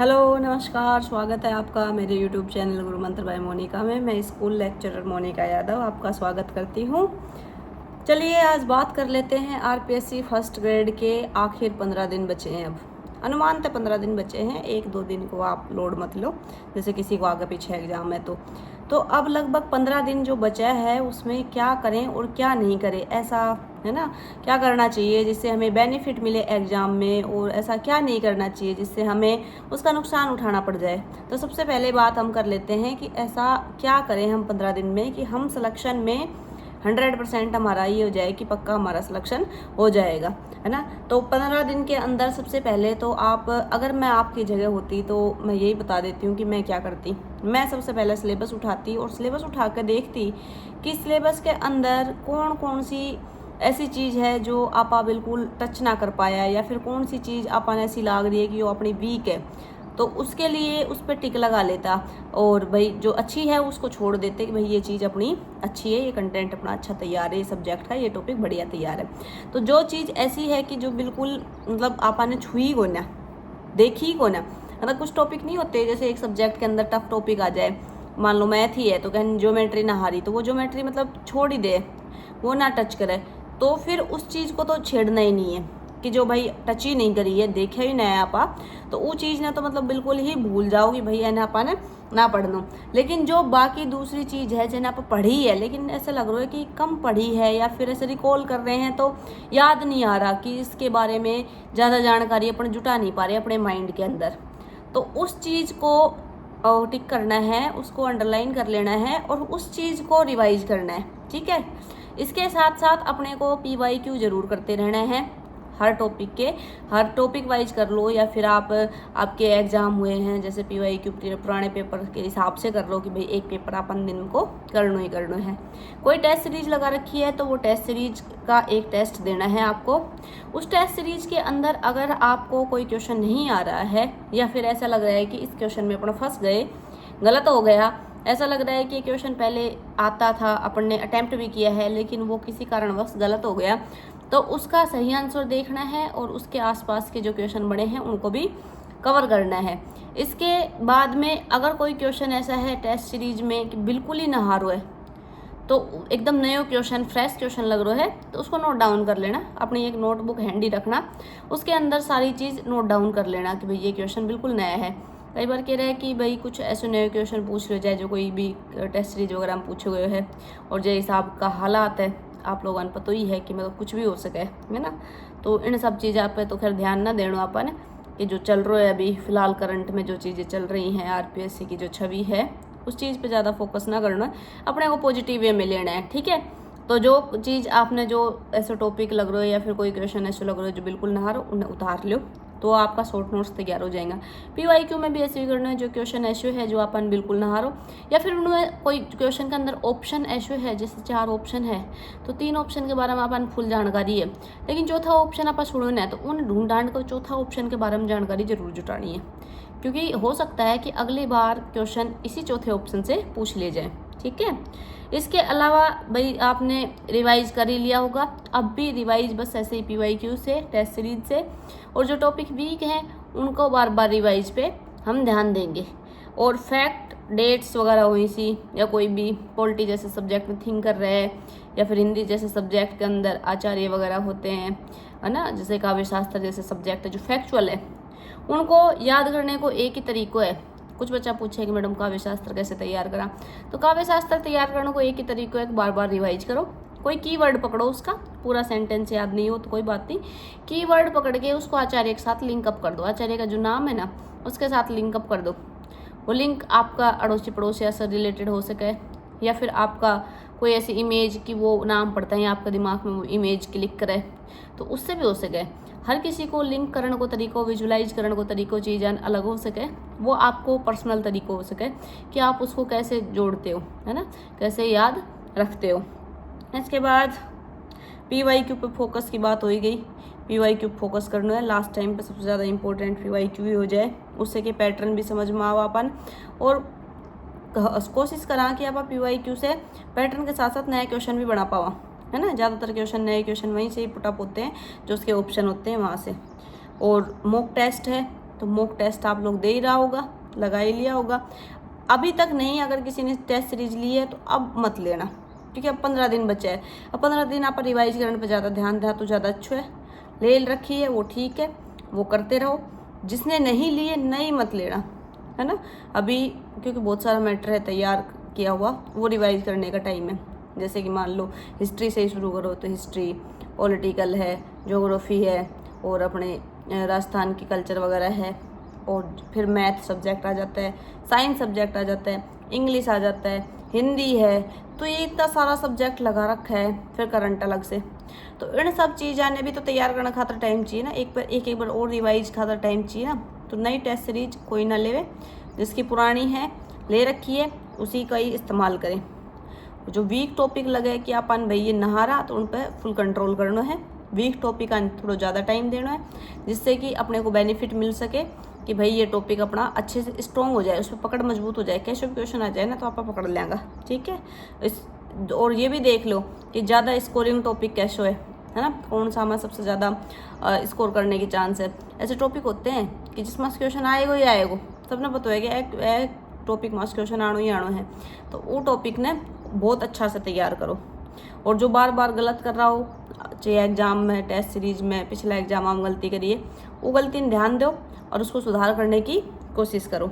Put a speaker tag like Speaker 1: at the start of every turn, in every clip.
Speaker 1: Hello नमस्कार, स्वागत है आपका मेरे यूट्यूब चैनल गुरु मंत्र बाय मोनिका में। मैं स्कूल लेक्चरर मोनिका यादव आपका स्वागत करती हूँ। चलिए आज बात कर लेते हैं आरपीएससी फर्स्ट ग्रेड के आखिर 15 दिन बचे हैं। अब अनुमानतः 15 दिन बचे हैं, 1-2 दिन को आप लोड मत लो, जैसे किसी को आगे पीछे एग्जाम है तो अब लगभग 15 दिन जो बचा है उसमें क्या करें और क्या नहीं करें, ऐसा है ना। क्या करना चाहिए जिससे हमें बेनिफिट मिले एग्जाम में, और ऐसा क्या नहीं करना चाहिए जिससे हमें उसका नुकसान उठाना पड़ जाए। तो सबसे पहले बात हम कर लेते हैं कि ऐसा क्या करें हम 15 दिन में कि हम सिलेक्शन में 100% हमारा ये हो जाए कि पक्का हमारा सिलेक्शन हो जाएगा, है ना। तो 15 दिन के अंदर सबसे पहले तो आप, अगर मैं आपकी जगह होती तो मैं यही बता देती हूँ कि मैं क्या करती। मैं सबसे पहले सिलेबस उठाती और सिलेबस उठा कर देखती कि सिलेबस के अंदर कौन कौन सी ऐसी चीज़ है जो आपा बिल्कुल टच ना कर पाया, या फिर कौन सी चीज़ आपन ऐसी लाग रही है कि वो अपनी वीक है, तो उसके लिए उस पर टिक लगा लेता। और भाई जो अच्छी है उसको छोड़ देते कि भाई ये चीज़ अपनी अच्छी है, ये कंटेंट अपना अच्छा तैयार है, ये सब्जेक्ट का ये टॉपिक बढ़िया तैयार है। तो जो चीज़ ऐसी है कि जो बिल्कुल मतलब आपने छुई को ना, देखी को ना, मतलब कुछ टॉपिक नहीं होते जैसे एक सब्जेक्ट के अंदर टफ टॉपिक आ जाए, मान लो मैथ ही है तो कहीं ज्योमेट्री ना हारी, तो वो ज्योमेट्री मतलब छोड़ ही दे, वो ना टच करे, तो फिर उस चीज़ को तो छेड़ना ही नहीं है कि जो भाई टच ही नहीं करी है, देखे ही नहीं आपा, तो वो चीज़ ना तो मतलब बिल्कुल ही भूल जाओ कि भाई है ना आपा ने ना पढ़ना। लेकिन जो बाकी दूसरी चीज़ है जिन्हें आप पढ़ी है लेकिन ऐसा लग रहा है कि कम पढ़ी है, या फिर ऐसे रिकॉल कर रहे हैं तो याद नहीं आ रहा कि इसके बारे में ज़्यादा जानकारी अपन जुटा नहीं पा रहे अपने माइंड के अंदर, तो उस चीज़ को टिक करना है, उसको अंडरलाइन कर लेना है और उस चीज़ को रिवाइज करना है, ठीक है। इसके साथ साथ अपने को PYQ जरूर करते रहना है, हर टॉपिक वाइज कर लो, या फिर आपके एग्जाम हुए हैं जैसे PYQ पुराने पेपर के हिसाब से कर लो कि भाई एक पेपर अपन दिन को करना ही करना है। कोई टेस्ट सीरीज लगा रखी है तो वो टेस्ट सीरीज का एक टेस्ट देना है आपको। उस टेस्ट सीरीज के अंदर अगर आपको कोई क्वेश्चन नहीं आ रहा है, या फिर ऐसा लग रहा है कि इस क्वेश्चन में अपन फंस गए, गलत हो गया, ऐसा लग रहा है कि क्वेश्चन पहले आता था, अपन ने अटेम्प्ट भी किया है लेकिन वो किसी कारणवश गलत हो गया, तो उसका सही आंसर देखना है और उसके आसपास के जो क्वेश्चन बने हैं उनको भी कवर करना है। इसके बाद में अगर कोई क्वेश्चन ऐसा है टेस्ट सीरीज में कि बिल्कुल ही ना हारो है, तो एकदम नया क्वेश्चन फ्रेश क्वेश्चन लग रहा है, तो उसको नोट डाउन कर लेना, अपनी एक नोटबुक हैंडी रखना, उसके अंदर सारी चीज़ नोट डाउन कर लेना कि भाई ये क्वेश्चन बिल्कुल नया है। कई बार कह रहे हैं कि भाई कुछ ऐसे नए क्वेश्चन पूछ रहे जाए जो कोई भी टेस्ट सीरीज वगैरह में पूछे गए हैं, और जो हिसाब का हालात है आप लोगों ने पता ही है कि मतलब कुछ भी हो सके, है ना। तो इन सब चीज़ पे तो खैर ध्यान ना देना अपन कि जो चल रहा है अभी फिलहाल करंट में जो चीज़ें चल रही हैं, आरपीएससी की जो छवि है उस चीज़ पे ज़्यादा फोकस ना करना है, अपने को पॉजिटिव वे में लेना है, ठीक है। तो जो चीज़ आपने जो ऐसे टॉपिक लग रहा है या फिर कोई क्वेश्चन ऐसे लग रहा है जो बिल्कुल ना हारो, उन्हें उतार लो, तो आपका शॉर्ट नोट्स तैयार हो जाएगा। PYQ में भी ऐसे ही करना है, जो क्वेश्चन ऐसे है जो अपन बिल्कुल ना हारो, या फिर उनमें कोई क्वेश्चन के अंदर ऑप्शन ऐसे है, जैसे 4 ऑप्शन है तो 3 ऑप्शन के बारे में अपन फुल जानकारी है, लेकिन चौथा ऑप्शन आप छोड़ना है, तो उन ढूंढ ढांड को चौथा ऑप्शन के बारे में जानकारी जरूर जुटानी है, क्योंकि हो सकता है कि अगली बार क्वेश्चन इसी चौथे ऑप्शन से पूछ ले जाए, ठीक है। इसके अलावा भाई आपने रिवाइज कर ही लिया होगा, अब भी रिवाइज बस ऐसे ही PYQ से, टेस्ट सीरीज से, और जो टॉपिक वीक हैं उनको बार बार रिवाइज पे हम ध्यान देंगे। और फैक्ट डेट्स वगैरह हुई सी, या कोई भी पॉलिटी जैसे सब्जेक्ट में थिंक कर रहे हैं, या फिर हिंदी जैसे सब्जेक्ट के अंदर आचार्य वगैरह होते हैं, है ना, जैसे काव्य शास्त्र जैसे सब्जेक्ट है जो फैक्चुअल है, उनको याद करने को एक ही तरीका है। कुछ बच्चा पूछे कि मैडम काव्य शास्त्र कैसे तैयार करा, तो काव्य शास्त्र तैयार करने को एक ही तरीका है, बार बार रिवाइज करो, कोई कीवर्ड पकड़ो, उसका पूरा सेंटेंस याद नहीं हो तो कोई बात नहीं, कीवर्ड पकड़ के उसको आचार्य के साथ लिंकअप कर दो, आचार्य का जो नाम है ना उसके साथ लिंकअप कर दो। वो लिंक आपका अड़ोसी पड़ोसी से रिलेटेड हो सके, या फिर आपका कोई ऐसी इमेज कि वो नाम पड़ता है आपका दिमाग में वो इमेज क्लिक करे, तो उससे भी हो सके। हर किसी को लिंक करने को तरीको, विजुलाइज करने को तरीको चीज़ें अलग हो सके, वो आपको पर्सनल तरीको हो सके कि आप उसको कैसे जोड़ते हो, है ना, कैसे याद रखते हो। इसके बाद PYQ पे फोकस की बात हो ही गई, PYQ फोकस करना है, लास्ट टाइम पे सबसे ज़्यादा इंपॉर्टेंट PYQ ही हो जाए, उससे कि पैटर्न भी समझ में आओ अपन, और कोशिश करा कि आप PYQ से पैटर्न के साथ साथ नया क्वेश्चन भी बना पावा, है ना। ज़्यादातर क्वेश्चन नए क्वेश्चन वहीं से ही पुटअप होते हैं जो उसके ऑप्शन होते हैं वहाँ से। और मॉक टेस्ट है, तो मॉक टेस्ट आप लोग दे ही रहा होगा, लगा ही लिया होगा। अभी तक नहीं, अगर किसी ने टेस्ट सीरीज ली है तो अब मत लेना, क्योंकि अब 15 दिन बचे हैं। अब 15 दिन आप रिवाइज करने पर ज़्यादा ध्यान दें तो ज़्यादा अच्छा है। ले रखी है वो ठीक है, वो करते रहो। जिसने नहीं लिए नहीं मत लेना, है ना। अभी क्योंकि बहुत सारा मैटर है तैयार किया हुआ, वो रिवाइज करने का टाइम है। जैसे कि मान लो हिस्ट्री से ही शुरू करो तो हिस्ट्री, पॉलिटिकल है, ज्योग्राफी है, और अपने राजस्थान की कल्चर वगैरह है, और फिर मैथ सब्जेक्ट आ जाता है, साइंस सब्जेक्ट आ जाता है, इंग्लिश आ जाता है, हिंदी है। तो ये इतना सारा सब्जेक्ट लगा रखा है, फिर करंट अलग से। तो इन सब चीज़ आने भी तो तैयार करना खातर टाइम चाहिए ना, एक बार और रिवाइज खातर टाइम चाहिए ना। तो नई टेस्ट सीरीज कोई ना लेवे, जिसकी पुरानी है ले रखी है उसी का ही इस्तेमाल करें। जो वीक टॉपिक लगे कि अपन भाई ये नहारा, तो उन पर फुल कंट्रोल करना है। वीक टॉपिक का थोड़ा ज़्यादा टाइम देना है, जिससे कि अपने को बेनिफिट मिल सके कि भाई ये टॉपिक अपना अच्छे से स्ट्रॉन्ग हो जाए, उस पर पकड़ मजबूत हो जाए। कैसे भी क्वेश्चन आ जाए ना तो आप पकड़ लेंगे, ठीक है। और ये भी देख लो कि ज़्यादा स्कोरिंग टॉपिक कैसे है ना, कौन सा हमारा सबसे ज़्यादा स्कोर करने की चांस है। ऐसे टॉपिक होते हैं कि जिसमें क्वेश्चन आएगा ही आएगा, सबने पता है कि एक टॉपिक में क्वेश्चन आनो ही आनो है। तो वो टॉपिक ने बहुत अच्छा से तैयार करो। और जो बार बार गलत कर रहा हो, चाहे एग्जाम में, टेस्ट सीरीज में, पिछला एग्जाम हम गलती करिए, वो गलती में ध्यान दो और उसको सुधार करने की कोशिश करो।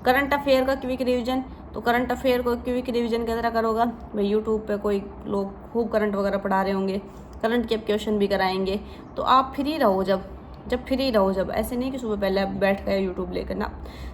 Speaker 1: करंट अफेयर का क्विक रिवीजन, तो करंट अफेयर को क्विक रिवीजन किस तरह करोगा भाई, यूट्यूब पे कोई लोग खूब करंट वगैरह पढ़ा रहे होंगे, करंट के क्वेश्चन भी कराएंगे। तो आप फ्री रहो, जब फ्री रहो, जब ऐसे नहीं कि सुबह पहले बैठ गए यूट्यूब लेकर ना,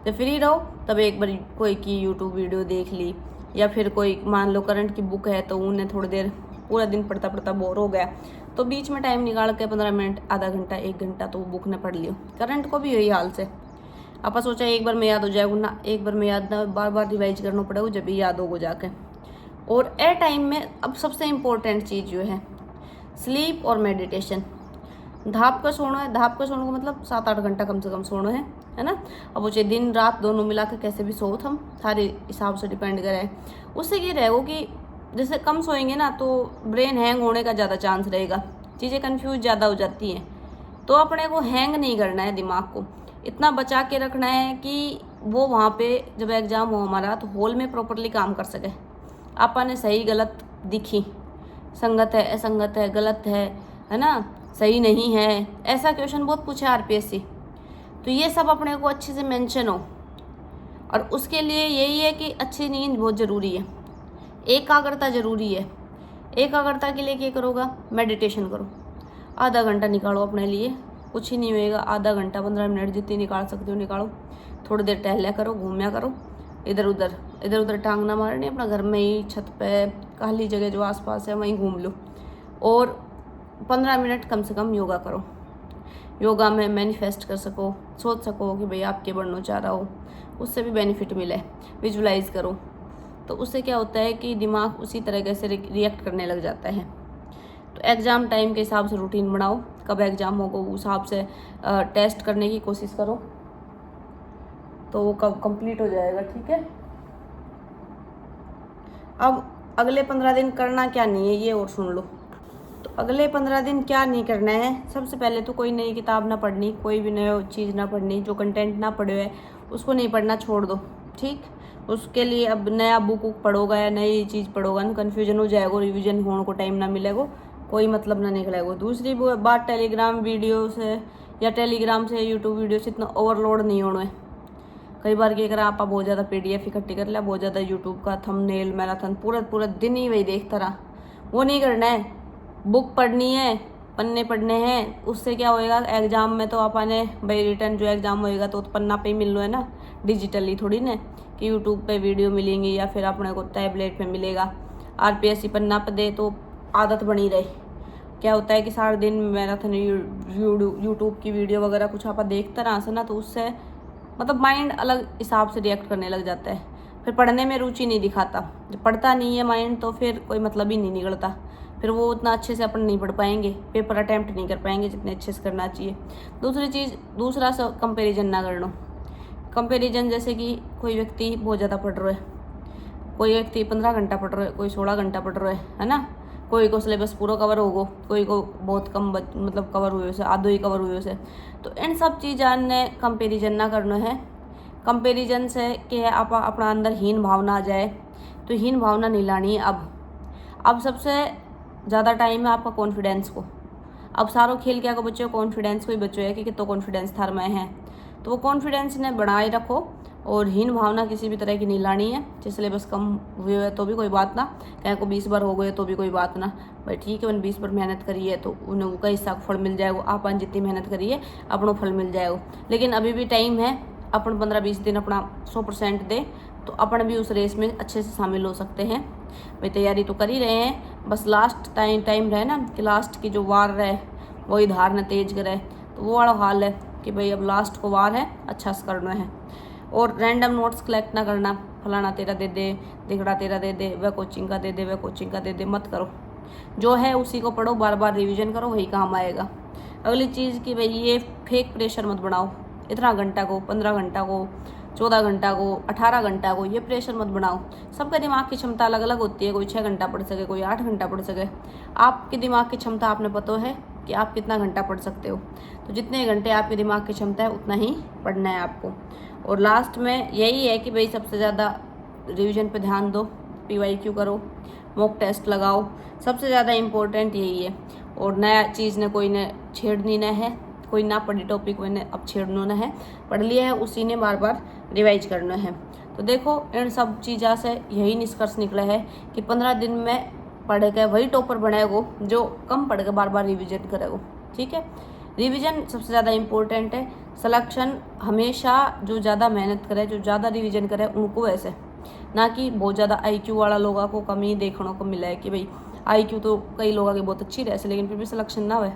Speaker 1: जब फ्री रहो तब एक बार कोई की यूट्यूब वीडियो देख ली, या फिर कोई मान लो करंट की बुक है तो उन्हें थोड़ी देर, पूरा दिन पढ़ता पढ़ता बोर हो गया तो बीच में टाइम निकाल के 15 मिनट, आधा घंटा, 1 घंटा तो वो बुक ने पढ़ लियो। करंट को भी यही हाल से आप सोचा एक बार में याद हो जाएगा ना, एक बार में याद ना, बार बार रिवाइज करना पड़ेगा जब भी याद होगा जाके। और ए टाइम में अब सबसे इम्पोर्टेंट चीज़ जो है स्लीप और मेडिटेशन। धाप का सोना है, धाप का सोने का मतलब 7-8 घंटा कम से कम सोना है ना। अब वो चाहे दिन रात दोनों मिला के कैसे भी सो, हम सारे हिसाब से डिपेंड करें। उससे ये रहेगा कि जैसे कम सोएंगे ना तो ब्रेन हैंग होने का ज़्यादा चांस रहेगा, चीज़ें कन्फ्यूज ज़्यादा हो जाती हैं। तो अपने को हैंग नहीं करना है, दिमाग को इतना बचा के रखना है कि वो वहाँ पे जब एग्ज़ाम हो हमारा तो हॉल में प्रॉपरली काम कर सके। अपन सही गलत दिखी, संगत है, असंगत है, गलत है ना, सही नहीं है, ऐसा क्वेश्चन बहुत पूछा आरपीएससी। तो ये सब अपने को अच्छे से मेंशन हो। और उसके लिए यही है कि अच्छी नींद बहुत ज़रूरी है, एकाग्रता ज़रूरी है। एकाग्रता के लिए क्या करोगा, मेडिटेशन करो, आधा घंटा निकालो अपने लिए, कुछ ही नहीं होएगा, आधा घंटा 15 मिनट जितनी निकाल सकते हो निकालो। थोड़ी देर टहला करो, घूमया करो, इधर उधर टांग ना मारनी, अपना घर में ही छत पे खाली जगह जो आसपास है वहीं घूम लो। और 15 मिनट कम से कम योगा करो। योगा में मैनिफेस्ट कर सको, सोच सको कि भाई आप क्या बनना चाह रहा हो, उससे भी बेनिफिट मिले। विजुलाइज करो, तो उससे क्या होता है कि दिमाग उसी तरीके से रिएक्ट करने लग जाता है। तो एग्ज़ाम टाइम के हिसाब से रूटीन बनाओ, कब एग्ज़ाम होगा उस हिसाब से टेस्ट करने की कोशिश करो, तो वो कब कंप्लीट हो जाएगा, ठीक है। अब अगले 15 दिन करना क्या नहीं है ये और सुन लो। तो अगले 15 दिन क्या नहीं करना है, सबसे पहले तो कोई नई किताब ना पढ़नी, कोई भी नई चीज़ ना पढ़नी, जो कंटेंट ना पढ़े है उसको नहीं पढ़ना, छोड़ दो, ठीक। उसके लिए अब नया बुक पढ़ोगा या नई चीज़ पढ़ोगा ना कन्फ्यूजन हो जाएगा, रिवीजन होने को टाइम ना मिलेगा, कोई मतलब ना निकलेगा। दूसरी बात, टेलीग्राम वीडियो से या टेलीग्राम से यूट्यूब वीडियो से इतना ओवरलोड नहीं होना है। कई बार क्या करा आप बहुत ज़्यादा PDF इकट्ठी कर लिया, बहुत ज़्यादा यूट्यूब का थंबनेल मैराथन पूरा दिन ही वही देखता रहा, वो नहीं करना है। बुक पढ़नी है, पन्ने पढ़ने हैं, उससे क्या होएगा एग्जाम में तो अपने भाई रिटर्न जो एग्जाम होएगा तो पन्ना पे ही मिल लो है ना, डिजिटली थोड़ी ना कि यूट्यूब पे वीडियो मिलेंगी या फिर अपने को टैबलेट पे मिलेगा। RPSC पन्ना पे दे तो आदत बनी रहे। क्या होता है कि सारा दिन मैराथन यूट्यूब की वीडियो वगैरह कुछ आप देखता रहा से ना, तो उससे मतलब माइंड अलग हिसाब से रिएक्ट करने लग जाता है, फिर पढ़ने में रुचि नहीं दिखाता। जब पढ़ता नहीं है माइंड तो फिर कोई मतलब ही नहीं निकलता, फिर वो उतना अच्छे से अपन नहीं पढ़ पाएंगे, पेपर अटैम्प्ट नहीं कर पाएंगे जितने अच्छे से करना चाहिए। दूसरी चीज़, दूसरा कंपेरिजन ना करना। कंपेरिजन जैसे कि कोई व्यक्ति बहुत ज़्यादा पढ़ रहा है, कोई व्यक्ति 15 घंटा पढ़ रहा है, कोई 16 घंटा पढ़ रहा है ना, कोई को सिलेबस पूरा कवर होगो, कोई को बहुत कम मतलब कवर हुए से, आधो ही कवर हुए से। तो इन सब चीज़ां ने कंपेरिजन ना करना है। कंपेरिजन से कि आप अपना अंदर हीन भावना आ जाए, तो हीन भावना नहीं लानी है। अब सबसे ज़्यादा टाइम है आपका कॉन्फिडेंस को। अब सारों खेल क्या को बच्चों, कॉन्फिडेंस को ही बच्चों है कि कितना कॉन्फिडेंस थार में है, तो वो कॉन्फिडेंस ने बनाए रखो। और हीन भावना किसी भी तरह की नहीं लानी है। चाहे सिलेबस कम हुए है तो भी कोई बात ना, कहीं को 20 बार हो गए तो भी कोई बात ना, भाई ठीक है, उन्हें 20 बार मेहनत करी है तो उन्हें उसका हिस्सा फल मिल जाएगा। अपन जितनी मेहनत करी है अपनों फल मिल जाएगा। लेकिन अभी भी टाइम है, अपन 15-20 दिन अपना 100% दे तो अपन भी उस रेस में अच्छे से शामिल हो सकते हैं। भाई तैयारी तो कर ही रहे हैं, बस लास्ट टाइम रहे ना कि लास्ट की जो वार रहे वही धार न तेज करे, तो वो वाला हाल है कि भाई अब लास्ट को वार है, अच्छा से करना है। और रैंडम नोट्स कलेक्ट ना करना, फलाना तेरा दे दे, दिगड़ा तेरा दे दे, वह कोचिंग का दे दे, वह कोचिंग का दे दे, मत करो। जो है उसी को पढ़ो, बार बार रिवीजन करो, वही काम आएगा। अगली चीज़ कि भाई ये फेक प्रेशर मत बनाओ। इतना घंटा को, 15 घंटा को, 14 घंटा को, 18 घंटा को, ये प्रेशर मत बनाओ। सबका दिमाग की क्षमता अलग अलग होती है, कोई 6 घंटा पढ़ सके, कोई 8 घंटा पढ़ सके। आपके दिमाग की क्षमता आपने पता है कि आप कितना घंटा पढ़ सकते हो, तो जितने घंटे आपके दिमाग की क्षमता है उतना ही पढ़ना है आपको। और लास्ट में यही है कि भाई सबसे ज़्यादा रिवीजन पे ध्यान दो, PYQ करो, मॉक टेस्ट लगाओ, सबसे ज़्यादा इम्पोर्टेंट यही है। और नया चीज़ ने कोई ने छेड़नी न है, कोई ना पढ़ी टॉपिक मैंने अब छेड़ना न है, पढ़ लिया है उसी ने बार बार रिवाइज करना है। तो देखो इन सब चीज़ों से यही निष्कर्ष निकला है कि 15 दिन में पढ़ के वही टॉपर बनेगो जो कम पढ़ के बार बार रिविजन करेगो। ठीक है, रिवीजन सबसे ज़्यादा इम्पोर्टेंट है। सिलेक्शन हमेशा जो ज़्यादा मेहनत करे, जो ज़्यादा रिवीजन करे उनको, ऐसे ना कि बहुत ज़्यादा IQ वाला लोगों को कमी देखने को मिला है कि भाई IQ तो कई लोगों की बहुत अच्छी रहे लेकिन फिर भी सिलेक्शन ना हो।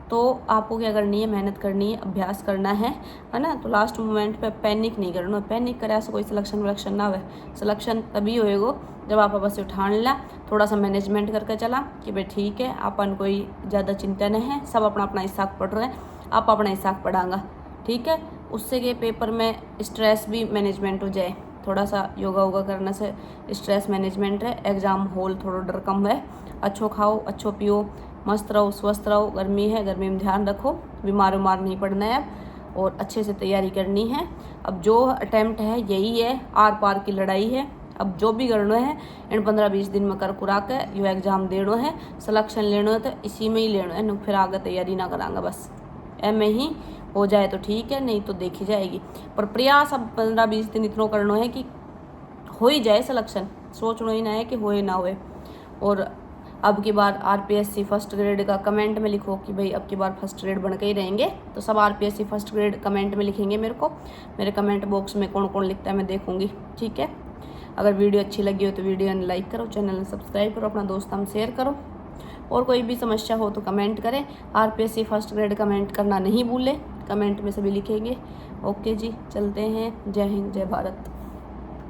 Speaker 1: तो आपको क्या करनी है, मेहनत करनी है, अभ्यास करना है ना। तो लास्ट मोमेंट पे पैनिक नहीं करना, पैनिक करे से कोई सिलेक्शन ना हो। सिलेक्शन तभी होएगा जब आप बस उठान ला, थोड़ा सा मैनेजमेंट करके चला कि भाई ठीक है, अपन कोई ज़्यादा चिंता नहीं है, सब अपना अपना हिसाब पढ़ रहे हैं, आप अपना हिसाब पढ़ांगा। ठीक है, उससे के पेपर में स्ट्रेस भी मैनेजमेंट हो जाए। थोड़ा सा योगा वोगा करने से स्ट्रेस मैनेजमेंट है, एग्ज़ाम हॉल थोड़ा डर कम है। अच्छो खाओ, अच्छो पियो, मस्त रहो, स्वस्थ रहो। गर्मी है, गर्मी में ध्यान रखो, बीमार नहीं पड़ना है अब, और अच्छे से तैयारी करनी है। अब जो अटैम्प्ट है यही है, आर पार की लड़ाई है। अब जो भी करना है इन 15-20 दिन में कर कुरा के यो एग्ज़ाम देना है, सिलेक्शन लेना है तो इसी में ही लेना है, फिर आगे तैयारी ना करांगा। बस में ही हो जाए तो ठीक है, नहीं तो देखी जाएगी। पर प्रयास अब 15-20 दिन इतना करना है कि हो ही जाए सिलेक्शन, सोचना ही ना है कि होए ना होए। और अब की बार RPSC फर्स्ट ग्रेड का कमेंट में लिखो कि भाई अब की बार फर्स्ट ग्रेड बन के ही रहेंगे। तो सब RPSC फर्स्ट ग्रेड कमेंट में लिखेंगे मेरे को, मेरे कमेंट बॉक्स में कौन कौन लिखता है मैं देखूंगी। ठीक है, अगर वीडियो अच्छी लगी हो तो वीडियो ने लाइक करो, चैनल ने सब्सक्राइब करो, अपना दोस्तों में शेयर करो। और कोई भी समस्या हो तो कमेंट करें। RPSC फर्स्ट ग्रेड कमेंट करना नहीं भूलें, कमेंट में सभी लिखेंगे। ओके जी, चलते हैं। जय हिंद, जय भारत।